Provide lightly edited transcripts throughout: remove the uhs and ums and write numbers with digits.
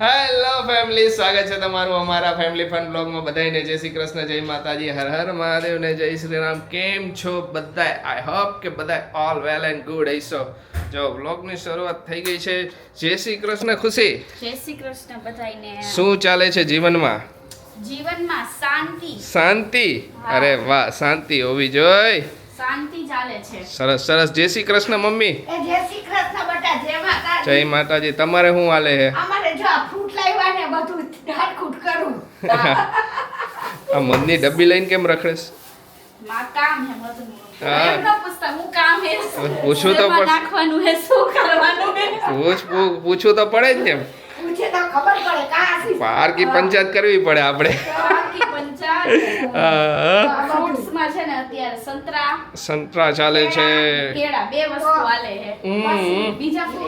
Hello family, સ્વાગત છે તમારું અમારા ફેમિલી ફન બ્લોગમાં. બધાને જય શ્રી કૃષ્ણ, જય માતાજી, હર હર મહાદેવ ને જય શ્રી રામ. કેમ છો બધાય? આઈ હોપ કે બધાય ઓલ વેલ એન્ડ ગુડ હશો. જો બ્લોગની શરૂઆત થઈ ગઈ છે. જય શ્રી કૃષ્ણ ખુશી. જય શ્રી કૃષ્ણ બધાયને. શું ચાલે છે જીવનમાં? જીવનમાં શાંતિ. શાંતિ? અરે વાહ, શાંતિ હોવી જોઈએ. શાંતિ ચાલે છે. સરસ સરસ. જય શ્રી કૃષ્ણ મમ્મી. જય શ્રી કૃષ્ણ બેટા. જય માતાજી. જય માતાજી. તમારે શું હાલે છે? અમારે જો આ ફ્રૂટ લાવ્યા ને બધું હરખુટ કરું. આ મનની ડબ્બી લઈને કેમ રખડેસ? માં કામ હે બધું. હા. એમ ન પૂછતા હું કામ હે. પૂછવું તો શેમાં નાખવાનું હે, શું કરવાનું હે. પૂછવું તો પડે જ ને. પૂછે તો ખબર પડે કાસી. પારકી પંચાયત કરવી પડે આપણે. આખી પંચાયત. ફ્રૂટ્સમાં છે ને અત્યારે સંતરા ચાલે છે. કેળા, બે વસ્તુ હાલે હે. હમ. બીજા ફ્રૂટ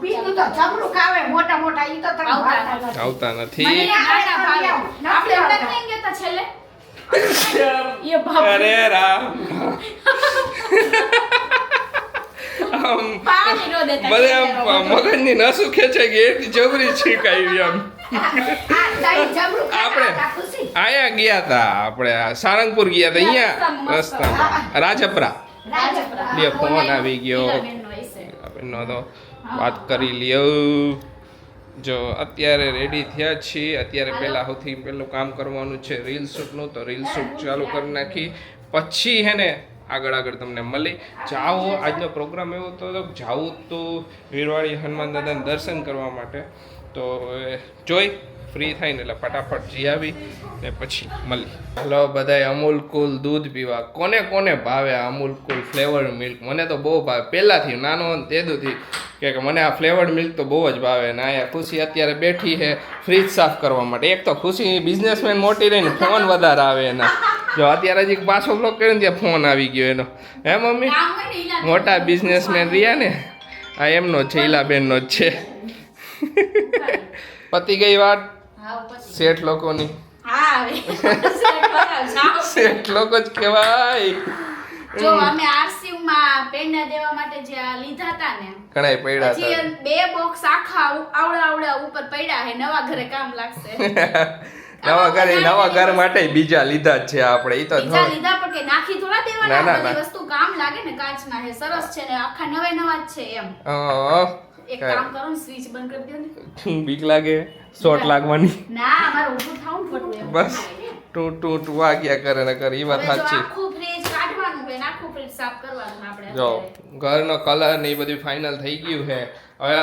બીજું તો જમરૂક આવે મોટા મોટા ઈ તો તમે આવતા ભાવતા નથી. આવતા મને નથી. નાના ભાવે. આપણે ઓલા નહીં કહેતા છેલ્લે એ ભાવ અરે રામ. આમ પાણી નો દેતા બધે આમ મગજની નસું ખેંચે કે એટલી જબરી છીકાવી આમ. આ દહીં જમરૂક આપણે ખાતા ખુશી. આયા ગયા તા, આપણે આ સારંગપુર ગયા તા. અહીંયા રસ્તામાં રાજપરા રાજપરા. બે ફોન આવી ગયો. લીલાબેનનો હશે. આપણને તો વાત કરી લ્યો. જો અત્યારે રેડી થયા છીએ. અત્યારે પહેલા સૌથી પહેલું કામ કરવાનું છે રીલ શૂટનું. તો રીલ શૂટ ચાલુ કરી નાખી પછી હે ને આગળ તમને મળી જાઓ. આજનો પ્રોગ્રામ એવો હતો જાવું તો વીરવાડી હનુમાન દાદાના દર્શન કરવા માટે. તો જોઈ ફ્રી થાય ને એટલે ફટાફટ જઈ આવી ને પછી મળી. હલો બધાય, અમૂલ કુલ દૂધ પીવા કોને કોને ભાવે? અમૂલ કુલ ફ્લેવર્ડ મિલ્ક મને તો બહુ ભાવે પહેલાંથી, નાનો તેદુથી કે મને આ ફ્લેવર્ડ મિલ્ક તો બહુ જ ભાવે. ને અહીંયા ખુશી અત્યારે બેઠી છે ફ્રીજ સાફ કરવા માટે. એક તો ખુશી બિઝનેસમેન મોટી રહીને ફોન વધારે આવે એના. જો અત્યારે હજી પાછો બ્લોક કર્યો ને ત્યાં ફોન આવી ગયો એનો. હે મમ્મી? કામ હોય ને ઈલા મોટા બિઝનેસમેન રહ્યા ને આ એમનો જ છે, ઈલાબેનનો જ છે. પતી ગઈ વાત હા પછી શેઠ લોકોની. હા હવે શેઠ લોકો જ કહેવાય. જો અમે આરસીયુ માં પેંડા દેવા માટે જે આ લીધા હતા ને ઘણાય પડ્યા પછી હતા. બે બોક્સ આખા આવડા ઉપર પડ્યા હે. નવા ઘરે કામ લાગશે. નવા ઘર માટે બીજા લીધા જ છે આપણે. ઈ તો બીજા લીધા પણ કે નાખી થોડા ના, દેવાના. ના. બધી વસ્તુ કામ લાગે ને. કાચના હે, સરસ છે ને આખા નવા જ છે એમ. એક કામ કરો ને, સ્વિચ બંધ કરી દો ને. બીક લાગે શોર્ટ લાગવાની. ના, અમારે ઊભું થાવું ને ખોટું એમ. બસ ટુ વાગ્યા કરે ને કરે. ઈ વાત હવે જો સાચી. આખું ફ્રીજ કાઢવાનું છે ને આખું ફ્રીજ સાફ કરવાનું આપણે જો અત્યારે. ઘરનો કલર ને એ બધું ફાઇનલ થઈ ગયું છે. હવે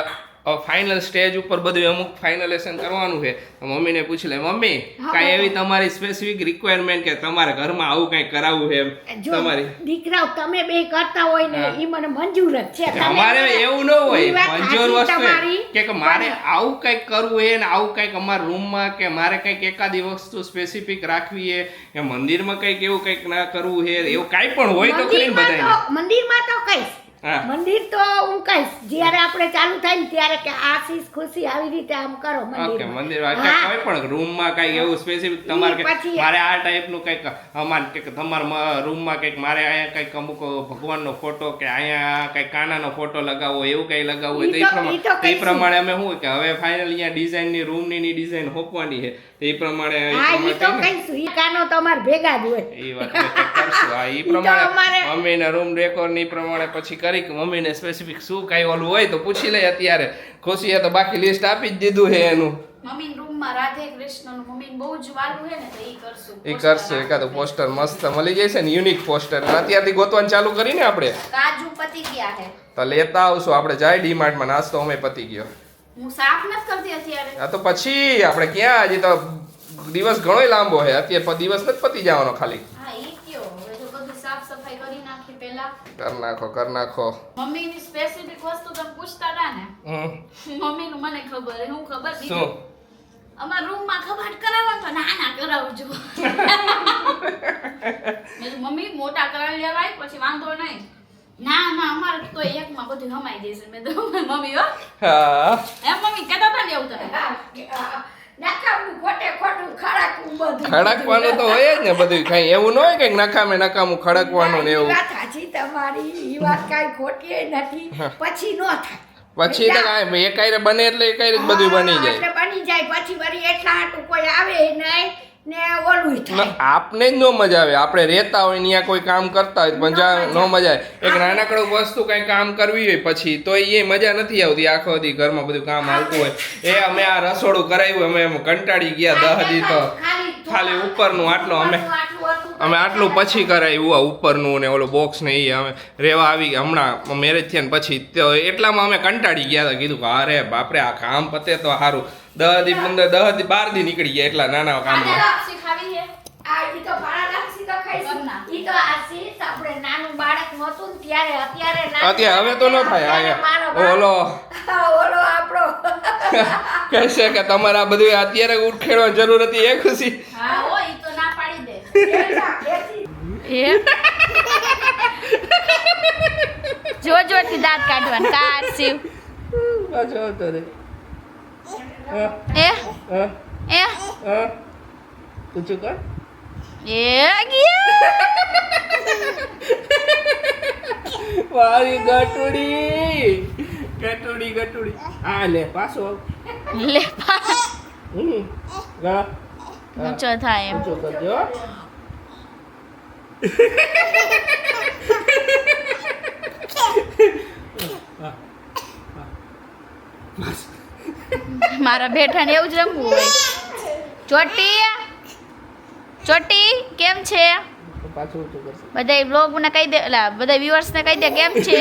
ફાઇનલ સ્ટેજ ઉપર બધું અમુક ફાઇનલેશન કરવાનું છે. મમ્મીને પૂછી લે, મમ્મી કાંઈ એવી તમારી સ્પેસિફિક રિક્વાયરમેન્ટ કે તમારે ઘરમાં આવું કંઈ કરાવવું છે એમ જો તમારી? દીકરાઓ તમે બે કરતા હોય ને ઈ મને મંજૂર જ છે. તમે અમારે એવું ન ઈ હોય વાત મંજૂર સાચી વસ્તુ તમારી. કે મારે આવું કંઈક કરવું છે ને આવું કંઈક અમારા રૂમમાં કે મારે કંઈક એકાદી વસ્તુ સ્પેસિફિક રાખવી છે કે મંદિરમાં કંઈક એવું કંઈક ના કરવું છે એવું કાંઈ પણ હોય તો ખરી બધાને. મંદિરમાં તો કઈશ. હા. મંદિર તો હું કહીશ જ્યારે આપણે ચાલુ થાય ને ત્યારે કે આશીષ ખુશી આવી રીતે આમ કરો ઓકે, મંદિરમાં. મંદિર હા. કોઈ પણ રૂમમાં કંઈક એવું સ્પેસિફિક તમારે કે પછી- મારે આ ટાઈપનું કંઈક અમારે કે તમારા રૂમમાં કંઈક મારે અહીંયા કંઈક અમુક ભગવાનનો ફોટો કે અહીંયા કંઈક કાનાનો ફોટો લગાવવો એવું કંઈ લગાવવું હોય તો ઈ તો એ કહીશું. પ્રમાણે અમે શું કે હવે ફાઇનલ અહીંયા ડિઝાઇનની રૂમની ડિઝાઇન હોપવાની છે તો એ પ્રમાણે હા ઈ તો કહીશું. ઈ કાનો તો અમારે ભેગા જ હોય. એ વાત અમે check કરશું. હા, એ તો પ્રમાણે અમારે- મમ્મીના રૂમ ડેકોર ની પ્રમાણે પછી કરી કે મમ્મીને સ્પેસિફિક શું કાંઈ ઓલું હોય તો પૂછી લઈ. અત્યારે ખુશીએ તો બાકી લિસ્ટ આપી જ દીધું છે એનું. મમ્મી રૂમમાં રાધે કૃષ્ણનું મમ્મી બહુ જ વાલું હે ને તો ઈ કરશું. એ કરશે એકાદું પોસ્ટર મસ્ત મળી જાય છે ને, યુનિક પોસ્ટર. અત્યારથી ગોતવાનું ચાલુ કરીને આપણે કાજુ પતી ગયા હે. તો લેતા આવશું આપણે. જાય ડીમાર્ટમાં નાસ્તો અમે પતી ગયો. હું સાફ નથી કરતી અત્યારે. આ તો પછી આપણે ક્યાં, હજી તો દિવસ ઘણોય લાંબો છે. અત્યારે દિવસ નથી પતી જવાનો ખાલી. હા ઈ કયો. હવે જો બધું સાફ સફાઈ કરી નાખી પહેલા. કર નાખો. મમ્મીની સ્પેસિફિક વસ્તુ તમે પૂછતા હતા ને. મમ્મીનું મને ખબર હે. હું ખબર શું? બીજું અમારા રૂમમાં કબાટ કરાવવાનું તો નાના કરાવજો. મેં કીધું, મમ્મી મોટા કરાવી લેવાય પછી વાંધો નહીં. ના અમારે તો એકમાં બધું હમાઈ જશે. મેં તો મમ્મી હો હા, એમ મમ્મી કહેતા હતા ને એવું તમે. નકામું ખોટે ખોટું ખડાકવું બધું. ખડકવાનું તો હોય જ ને બધું. કઈ એવું ન હોય કે નકામું ખડકવાનું ને ઈ એવું. વાત સાચી તમારી. ઈ વાત કાંઈ ખોટી નથી. પછી નો થાય. પછી તો કાંઈ એક આયરે બને એટલે એક આયરે જ બધું બની જાય. એટલે બની જાય પછી વળી એટલા હાટું કોઈ આવે નહીં ને ઓલું થાય. આપને જ નો મજા આવે. આપણે રહેતા હોય ને કોઈ કામ કરતા હોય પણ જ્યાં નો મજા આવે. એક નાનકડું વસ્તુ કઈ કામ કરવી હોય પછી તો એ મજા નથી આવતી. આખો દી ઘરમાં બધું કામ હાલતું હોય. અમે આ રસોડું કરાવ્યું, અમે એમ કંટાળી ગયા 10 દી તો ખાલી ઉપરનું આટલું અમે આટલું પછી કરાવ્યું આ ઉપરનું ને ઓલું બોક્સ ને એ અમે રહેવા આવી હમણાં મેરેજ થયા ને પછી તો એટલામાં અમે કંટાળી ગયા હતા. કીધું કે અરે બાપરે આ કામ પતે તો સારું. 10 દી 15 10 દી 12 દી નીકળી ગયા એટલા નાના કામમાં. લાપસી ખાવી છે આ ઈ તો ભાડા લાપસી તો ખાઈશું. ઈ તો આશીષ આપણે નાનું બાળક નહોતું ને ત્યારે અત્યારે હવે તો ન થાય. ઓલો ઓલો આપણો કહેશે કે તમારે આ બધું અત્યારે ઉઠખેડવાની જરૂર હતી એ ખુશી. હા હો ઈ તો ના પાડી દે જો જોથી દાંત કાઢવાનું કાર શિવ પાછો આવતો રે. એ એ પૂછું કર. એ ગયા મારી ગટુડી આ લે પાછો લે ગા ઊંચો થાય એમ પૂછો કરજો. મારા બેઠાને એવું જ રમવું હોય. ચોટી કેમ છે? પાછું ઊંચું કરશે. બધા બ્લોગ ને કહી દે, એટલે બધા વ્યુઅર્સ ને કહી દે કેમ છે.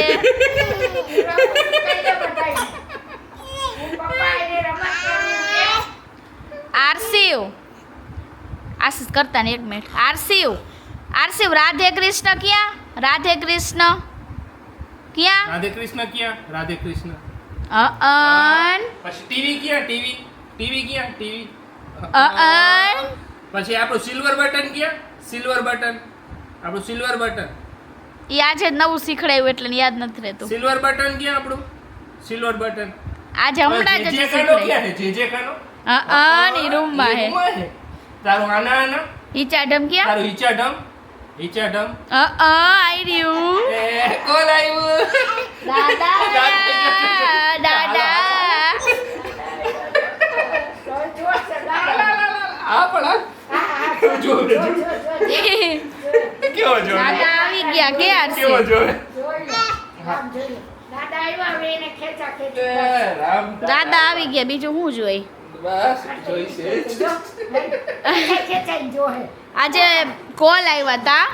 આરસીવ આશીષ કરતા ને 1 મિનિટ. આરસીવ રાધે કૃષ્ણ ક્યાં? રાધે કૃષ્ણ ક્યાં? રાધે કૃષ્ણ ક્યાં? રાધે કૃષ્ણ. અન પછી ટીવી ક્યાં? ટીવી ક્યાં? ટીવી. અન પછી આપણું સિલ્વર બટન ક્યાં? Silver button. આપણું સિલ્વર બટન. ઈ આજે જ નવું શીખડાયું એટલે ને યાદ નથી રહેતું. સિલ્વર બટન ક્યાં આપણું? Silver button. આજે હમણાં જ જે શીખડાયું. ક્યાં છે? જે ખાનો? અન ઈ રૂમમાં હે. તારું આના ઈચા ઢમ ક્યાં? તારું ઈચાઢમ. આઈ રહ્યું. એ કોણ આવ્યું? દાદા આ પણ જો કેવો જો દાદા આવી ગયા કે કેવો જો દાદા આવ્યા હવે એને ખેંચા ખેંચી રામ દાદા આવી ગયા બીજું શું જોઈ. બસ જોઈશે. ખેંચાઈ જો હે આજે કોલ આવ્યા હતા.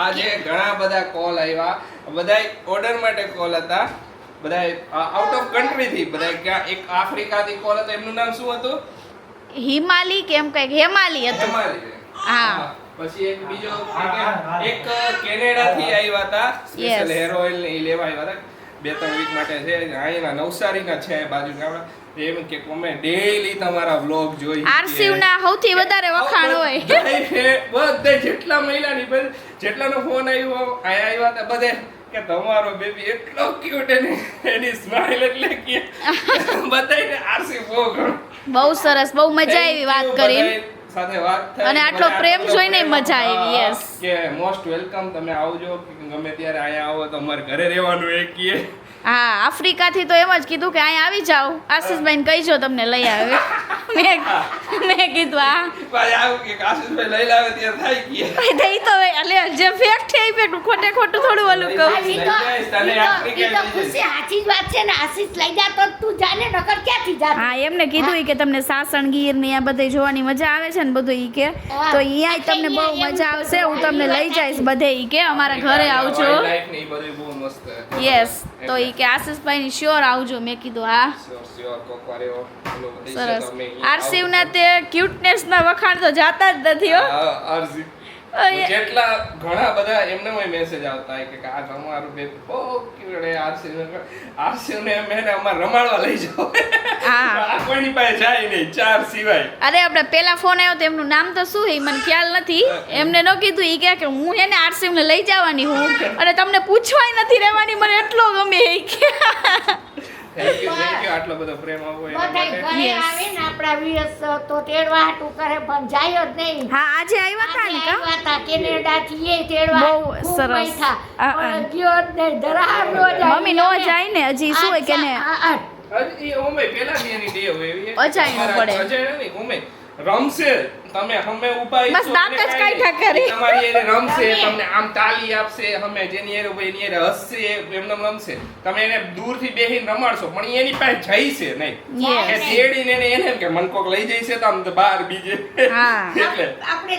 આજે ઘણા બધા કોલ આવ્યા. બધાય ઓર્ડર માટે કોલ હતા. બધાય આઉટ ઓફ કન્ટ્રી થી. બધાય ક્યાં એક આફ્રિકાથી કોલ હતો. એમનું નામ શું હતું? હિમાલી કેમ કઈક હેમાલી હતું. હેમાલી. હા. પછી એક બીજો એક કેનેડા થી આવ્યા હતા. સ્પેશિયલ હેર ઓઇલ ને ઈ લેવા આવ્યા હતા. 2-3 વીક માટે છે. અહીંના નવસારીના છે બાજુ ગામડા. એમ કે અમે ડેઈલી તમારા વ્લોગ જોઈ. આરસીવ ના સૌથી વધારે વખાણ હોય. બધે જેટલા મહિલાની જેટલાનો ફોન આવ્યો આયા આવ્યા હતા બધે કે તમારો બેબી એટલો ક્યુટ અને એની સ્માઈલ એટલે કે બધાયને આરસી બહુ ઘણો. બહુ સરસ, બહુ મજા આવી વાત કરીને. સાથે વાત થઈ અને આટલો પ્રેમ જોઈને મજા આવી. યસ કે મોસ્ટ વેલકમ. તમે આવજો ગમે ત્યારે અહીંયા આવો તો અમારે ઘરે રહેવાનું એક કીએ. હા, આફ્રિકાથી તો એમ જ કીધું કે અહીંયા આવી જાઓ, આશીષભાઈને કહીજો તમને લઈ આવે. મેં કીધું હા ભાઈ આવું કે આશીષભાઈ લઈ લાવે ત્યારે થાય કીએ. થઈ તો એટલે જે ફેક્ટ છે એ ફેક્ટ, ખોટે ખોટું થોડું ઓલું કહું. ઈ તો ખુશી સાચી જ વાત છે ને. આશીષ લઈ જા તો તું જાને નકર ક્યાંથી જા. હા, એમને કીધું ઈ કે તમને સાસણગીર ને આ બધે જોવાની મજા આવે છે ને બધું ઈ કે તો અહીંયા તમને બહુ મજા આવશે. હું તમને લઈ જઈશ બધે ઈ કે અમારા ઘરે આવજો. લાઈફ ને ઈ બધું બહુ મસ્ત છે. યસ, તો ઈ કે આશીષભાઈ ની શ્યોર આવજો. મેં કીધું હા શ્યોર કોકવાર એવો ઓલો બધી સરસ. છે તમે અહીંયા આરસીવ ના તે ક્યુટનેસ ના વખાણ તો જાતા જ નથી હો. આરસી જેટલા ઘણા બધા એમને મેસેજ આવતા હોય કે આ તમારું બેબી બહુ ક્યુટ છે. આરસી ને મેને અમાર રમાડવા લઈ જાઓ. હા. આ કોઈની પાસે જાય નહીં 4 સિવાય. અરે આપણે પેલા ફોન આવ્યો તો એમનું નામ તો શું હે મને ખ્યાલ નથી. એમને ન કીધું ઈ કે હું હે ને આરસીવ ને લઈ જવાની હું અને તમને પૂછવાય નથી રહેવાની. મને એટલો ગમે એ કે થેન્ક યુ આટલો બધો પ્રેમ આપો એના બધાય માટે. ઘરે આવે ને આપણા વિયસ તો તેડવા હાટું કરે પણ જાય જ નહીં. હા, આજે આવ્યા હતા ને કા. આવ્યા હતા કેનેડાથી એ તેડવા બહુ ખૂબ સરસ. બેઠા. પણ ગયો જ નહીં. ધરાર નો જાય. મમ્મી નો જાય ને હજી શું હોય કે ને હજી એ ઓમે પેલાની એની ટેવ એવી છે. અજાય ન પડે. અજાય નહીં, ઓમે રમશે, તમે હમે ઊભા બસ છો દાંત જ એટલે કાંઈ કાઢ્યા કરે. નહીં. તમારી એને રમશે, તમને આમ તાલી આપશે, હમે જેની એને હોય એની એને હસશે, એમને રમશે. તમે એને દૂરથી બેહીને રમાડશો પણ ઈ એની પાસે જઈશે નહીં. Yes. કે તેડીને એને એમ કે મન કોક લઈ જઈશે તો આમ તો બહાર બીજે. હા. એટલે આપણે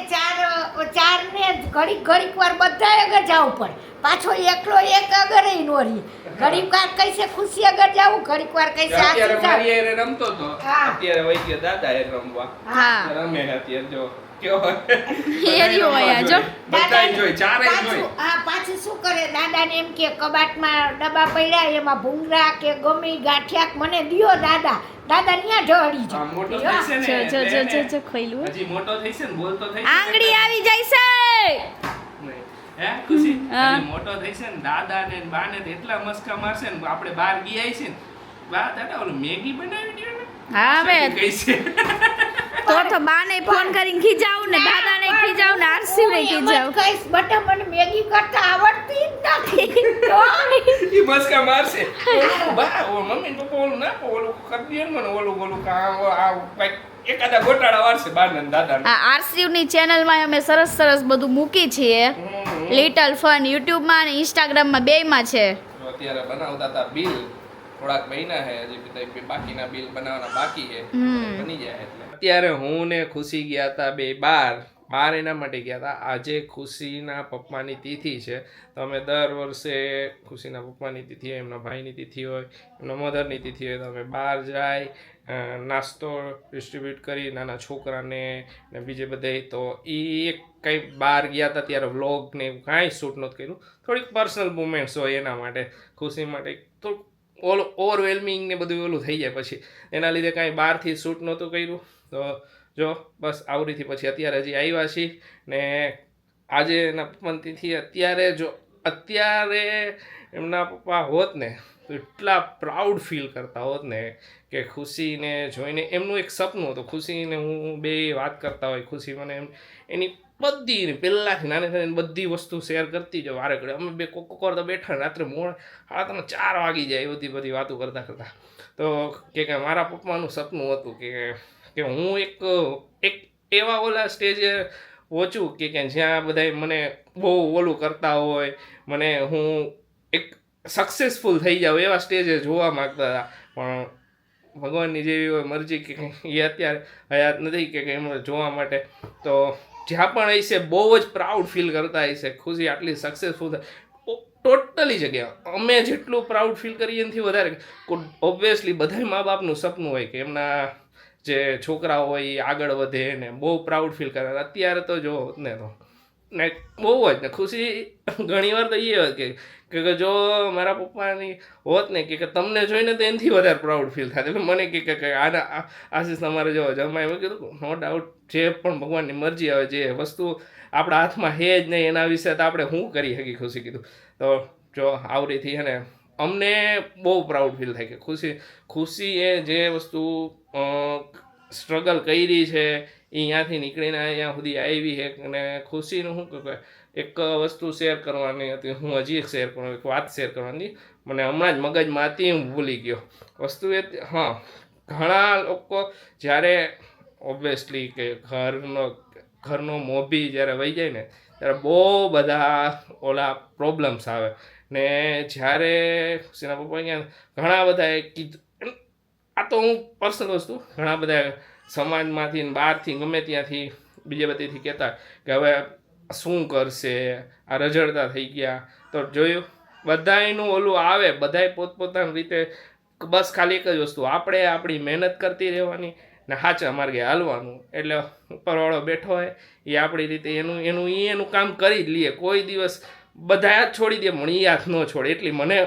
ચાર ને ઘડીક વાર બધાય આગળ જવું પડે, પાછો એકલો એક આગળ નો રહી. ઘડીક વાર કઈસે ખુશી આગળ જાવું, ઘડીક વાર કઈસે અત્યારે આસી મારી જાવું. એને રમતો તો હા. અત્યારે વહી ગયો દાદા એ રમવા. હા રમે અત્યારે જો કેવો હેર્યો હોય આ જો. બધાય જોઈ, ચારેય જોઈ. પાછું પાછું શું કરે, દાદાને એમ કે કબાટમાં ડબ્બા પડ્યા એમાં ભૂંગળા કે ગમે ઈ ગાંઠિયા કે મને દ્યો દાદા ત્યાં ઢળી આ મોટો જાય. થશે ને જો જો એટલે જો એને જો ખોઈલું હજી મોટો થઈશે ને બોલતો થઈશે ને આંગળી આવી જાય છે. નહીં. હે ખુશી હા. હજી મોટો થઈશે ને દાદા ને બા ને તો એટલા મસ્કા મારશે ને આપણે બહાર ગયા છે ને બા દાદા ઓલું મેગી બનાવી દ્યો ને હા હવે કઈ છે તો બાને ફોન કરીને ખીજાવું ને દાદાને ખીજાવું ને આરસીને ખીજાવું. કઈશ બટા મને મેગી કરતા આવડતી જ નથી તો ઈ મસ્કા મારશે ઓલું બા ઓ મમ્મી ને પપ્પા ઓલું ના ઓલું કરી દે ને મને ઓલું કામ આ કંઈક એકાદા ગોટાળા વાળશે બા ને દાદા ને આ આરસીની ચેનલમાં અમે સરસ સરસ બધું મૂકી છીએ. લિટલ ફન યુટ્યુબમાં અને ઇન્સ્ટાગ્રામમાં બેયમાં છે. તો અત્યારે બનાવતા હતા બિલ થોડાક મહિના છે હજી બધા બાકીના બિલ બનાવવાના બાકી છે બની જાય એટલે અત્યારે હું ને ખુશી ગયા હતા બે બાર એના માટે ગયા હતા. આજે ખુશીના પપ્પાની તિથિ છે તો અમે દર વર્ષે ખુશીના પપ્પાની તિથિ હોય, એમના ભાઈની તિથિ હોય, એમના મધરની તિથિ હોય તો અમે બહાર જાય નાસ્તો ડિસ્ટ્રીબ્યુટ કરી નાના છોકરાને ને બીજે બધે. તો એ એક કંઈ બહાર ગયા હતા ત્યારે વ્લોગ ને એવું કાંઈ શૂટ નહોતું કર્યું. થોડીક પર્સનલ મુમેન્ટ્સ હોય એના માટે ખુશી માટે થોડુંક ઓવરવેલ્મિંગ ને બધું ઓલું થઈ જાય પછી એના લીધે કાંઈ બહારથી શૂટ નહોતું કર્યું. તો જો બસ આવડીથી પછી અત્યારે હજી આવ્યા છીએ ને આજે એના પપ્પાની તિથિ અત્યારે એમના પપ્પા હોત ને તો એટલા પ્રાઉડ ફીલ કરતા હોત ને કે ખુશીને જોઈને એમનું એક સપનું હતું. ખુશીને હું બે વાત કરતા હોય, ખુશી મને એની બધી પહેલાંથી નાની નાની બધી વસ્તુ શેર કરતી જો વારે ઘડે. અમે બે કોક વાર તો બેઠા રાત્રે મોડા 4 વાગી જાય એ બધી વાતો કરતા કરતા. તો કે મારા પપ્પાનું સપનું હતું કે હું એક એવા ઓલા સ્ટેજે પહોંચું કે જ્યાં બધા મને બહુ ઓલું કરતા હોય, મને હું એક સક્સેસફુલ થઈ જાઉં એવા સ્ટેજે જોવા માગતા હતા. પણ ભગવાનની જેવી હોય મરજી કે એ અત્યારે હયાત નથી કે એમને જોવા માટે. તો જ્યાં પણ હશે બહુ જ પ્રાઉડ ફીલ કરતા હશે ખુશી આટલી સક્સેસફુલ થાય ટોટલી જગ્યા અમે જેટલું પ્રાઉડ ફીલ કરીએ એનાથી વધારે. ઓબ્વિયસલી બધા મા બાપનું સપનું હોય કે એમના જે છોકરાઓ હોય એ આગળ વધે ને બહુ પ્રાઉડ ફીલ કરે. અત્યારે તો જો ને તો ને બહુ જ ને ખુશી ઘણી વાર તો એ હોય કે જો મારા પપ્પાની હોત ને કે તમને જોઈને તો એનાથી વધારે પ્રાઉડ ફીલ થાય. એટલે મને કે આના આશીષ તમારે જો જમાય મેં કીધું નો ડાઉટ જે પણ ભગવાનની મરજી આવે જે વસ્તુ આપણા હાથમાં હે જ નહીં એના વિશે તો આપણે શું કરી શકીએ. ખુશી કીધું તો જો આવડીથી હે ને અમને બહુ પ્રાઉડ ફીલ થાય કે ખુશીએ જે વસ્તુ સ્ટ્રગલ કરી છે એ અહીંયાથી નીકળીને અહીંયા સુધી આવી છે. અને ખુશીનું શું કે એક વસ્તુ શેર કરવાની હતી, હું હજી એક શેર કરવાની એક વાત શેર કરવાની મને હમણાં જ મગજમાં હતી, હું ભૂલી ગયો. વસ્તુ એ હા ઘણા લોકો જ્યારે ઓબ્વિયસલી કે ઘરનો મોભી જ્યારે વહી જાય ને ત્યારે બહુ બધા ઓલા પ્રોબ્લેમ્સ આવે ને જ્યારે ખુશીના પપ્પા ઘણા બધાએ કીધું. આ તો હું પર્સનલ વસ્તુ ઘણા બધા સમાજમાંથી ને બહારથી ગમે ત્યાંથી બીજે બધેથી કહેતા કે હવે શું કરશે આ રઝળતા થઈ ગયા. તો જોયું બધાયનું ઓલું આવે, બધાય પોતપોતાની રીતે બસ ખાલી એક જ વસ્તુ આપણે આપણી મહેનત કરતી રહેવાની ને સાચા માર્ગે હાલવાનું. એટલે ઉપરવાળો બેઠો હોય એ આપણી રીતે એનું કામ કરી જ લઈએ. કોઈ દિવસ બધા જ છોડી દે પણ એ હાથ ન છોડે. એટલી મને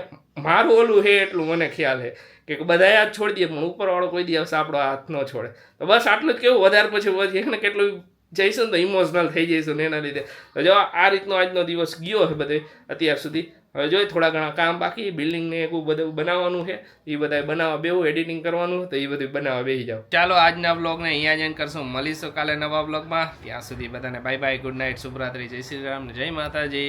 મારું ઓલું છે એટલું મને ખ્યાલ છે કે બધા જ છોડી દે પણ ઉપરવાળો કોઈ દિવસ આપણો હાથ ન છોડે. તો બસ આટલું જ કેવું વધારે પછી એને કેટલું જઈશું ને તો ઇમોશનલ થઈ જઈશું ને એના લીધે. તો જો આ રીતનો આજનો દિવસ ગયો છે બધે અત્યાર સુધી. હવે જોઈએ થોડા ઘણા કામ બાકી બિલ્ડિંગને એવું બધું બનાવવાનું છે એ બધા બનાવવા બેવું, એડિટિંગ કરવાનું તો એ બધું બનાવવા બેસી જાઓ. ચાલો આજના બ્લોગને અહીંયા જ કરશું, મળીશું કાલે નવા બ્લોગમાં. ત્યાં સુધી બધાને બાય બાય, ગુડ નાઇટ, શુભરાત્રી, જય શ્રી રામ, જય માતાજી.